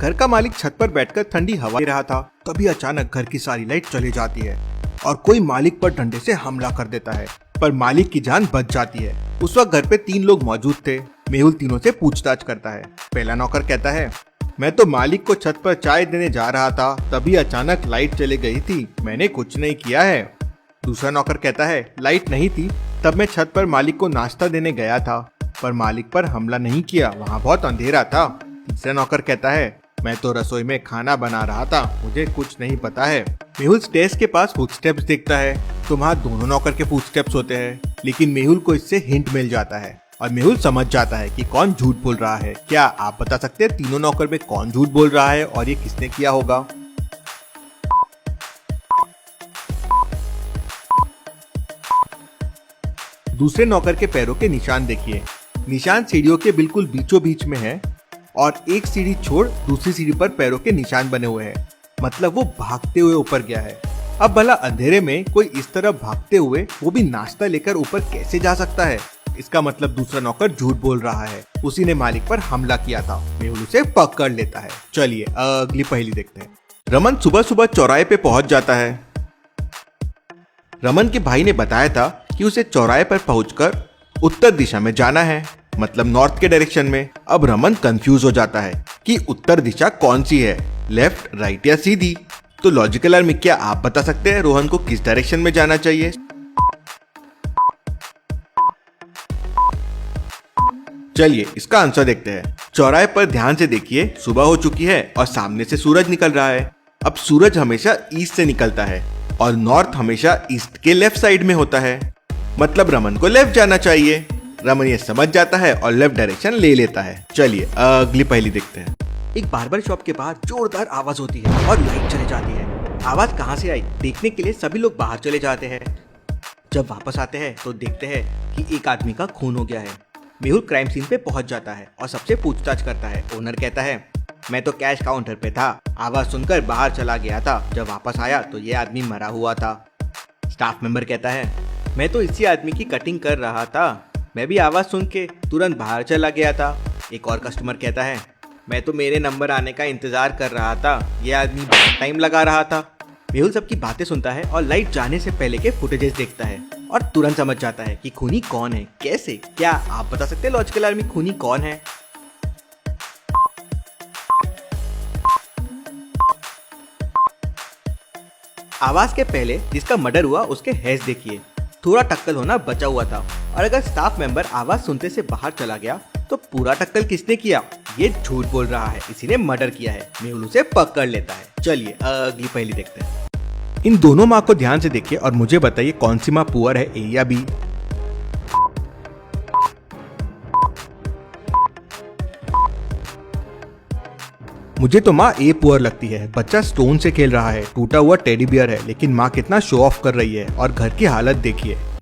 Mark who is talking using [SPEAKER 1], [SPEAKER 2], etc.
[SPEAKER 1] घर का मालिक छत पर बैठकर ठंडी हवा ले रहा था। तभी अचानक घर की सारी लाइट चली जाती है और कोई मालिक पर डंडे से हमला कर देता है, पर मालिक की जान बच जाती है। उस वक्त घर पे 3 लोग मौजूद थे। मेहुल तीनों से पूछताछ करता है। पहला नौकर कहता है, मैं तो मालिक को छत पर चाय देने जा रहा था, तभी अचानक लाइट चली गई थी, मैंने कुछ नहीं किया है। दूसरा नौकर कहता है, लाइट नहीं थी तब मैं छत पर मालिक को नाश्ता देने गया था, पर मालिक पर हमला नहीं किया, वहाँ बहुत अंधेरा था। तीसरा नौकर कहता है, मैं तो रसोई में खाना बना रहा था, मुझे कुछ नहीं पता है। मेहुल स्टेज के पास फुटस्टेप्स देखता है तो वहाँ दोनों नौकर के फुटस्टेप्स होते हैं, लेकिन मेहुल को इससे हिंट मिल जाता है और मेहुल समझ जाता है कि कौन झूठ बोल रहा है। क्या आप बता सकते हैं तीनों नौकर में कौन झूठ बोल रहा है और ये किसने किया होगा? दूसरे नौकर के पैरों के निशान देखिए। निशान सीढ़ियों के बिल्कुल बीचों बीच में है और एक सीढ़ी छोड़ दूसरी सीढ़ी पर पैरों के निशान बने हुए हैं, मतलब वो भागते हुए ऊपर गया है। अब भला अंधेरे में कोई इस तरह भागते हुए वो भी नाश्ता लेकर ऊपर कैसे जा सकता है? इसका मतलब दूसरा नौकर झूठ बोल रहा है, उसी ने मालिक पर हमला किया था। मेहुल उसे पकड़ लेता है। चलिए अगली पहेली देखते हैं। रमन सुबह सुबह चौराहे पे पहुंच जाता है। रमन के भाई ने बताया था कि उसे चौराहे पर पहुंचकर उत्तर दिशा में जाना है, मतलब नॉर्थ के डायरेक्शन में। अब रमन कंफ्यूज हो जाता है कि उत्तर दिशा कौन सी है, लेफ्ट, राइट या सीधी। तो लॉजिकल आर्मी, क्या आप बता सकते हैं रोहन को किस डायरेक्शन में जाना चाहिए? चलिए इसका आंसर देखते हैं। चौराहे पर ध्यान से देखिए, सुबह हो चुकी है और सामने से सूरज निकल रहा है। अब सूरज हमेशा ईस्ट से निकलता है और नॉर्थ हमेशा ईस्ट के लेफ्ट साइड में होता है, मतलब रमन को लेफ्ट जाना चाहिए। रमन ये समझ जाता है और लेफ्ट डायरेक्शन ले लेता है। चलिए अगली पहेली देखते हैं।
[SPEAKER 2] एक बार्बर शॉप के बाहर जोरदार आवाज होती है और लाइट चली जाती है। आवाज कहाँ से आई देखने के लिए सभी लोग बाहर चले जाते हैं। जब वापस आते हैं तो देखते हैं कि एक आदमी का खून हो गया है। मेहुल क्राइम सीन पे पहुंच जाता है और सबसे पूछताछ करता है। ओनर कहता है, मैं तो कैश काउंटर पे था, आवाज सुनकर बाहर चला गया था, जब वापस आया तो ये आदमी मरा हुआ था। स्टाफ मेंबर कहता है, मैं तो इसी आदमी की कटिंग कर रहा था, मैं भी आवाज सुन के तुरंत बाहर चला गया था। एक और कस्टमर कहता है, मैं तो मेरे नंबर आने का इंतजार कर रहा था, ये आदमी बहुत टाइम लगा रहा था। मेहुल सबकी बातें सुनता है और लाइट जाने से पहले के फुटेजेस देखता है और तुरंत समझ जाता है कि खूनी कौन है, कैसे। क्या आप बता सकते हैं लॉजिकल आर्मी खूनी कौन है? आवाज के पहले जिसका मर्डर हुआ उसके हेयर्स देखिए, थोड़ा टक्कल होना बचा हुआ था। और अगर स्टाफ मेंबर आवाज सुनते से बाहर चला गया तो पूरा टक्कल किसने किया? ये झूठ बोल रहा है, इसी ने मर्डर किया है। मेहुल उसे पकड़ लेता है। चलिए अगली पहेली देखते हैं।
[SPEAKER 1] इन दोनों माँ को ध्यान से देखिए और मुझे बताइए कौन सी माँ पुअर है, ए या बी? मुझे तो माँ ए पुअर लगती है। बच्चा स्टोन से खेल रहा है, टूटा हुआ टेडी बियर है, लेकिन माँ कितना शो ऑफ कर रही है और घर की हालत देखिए।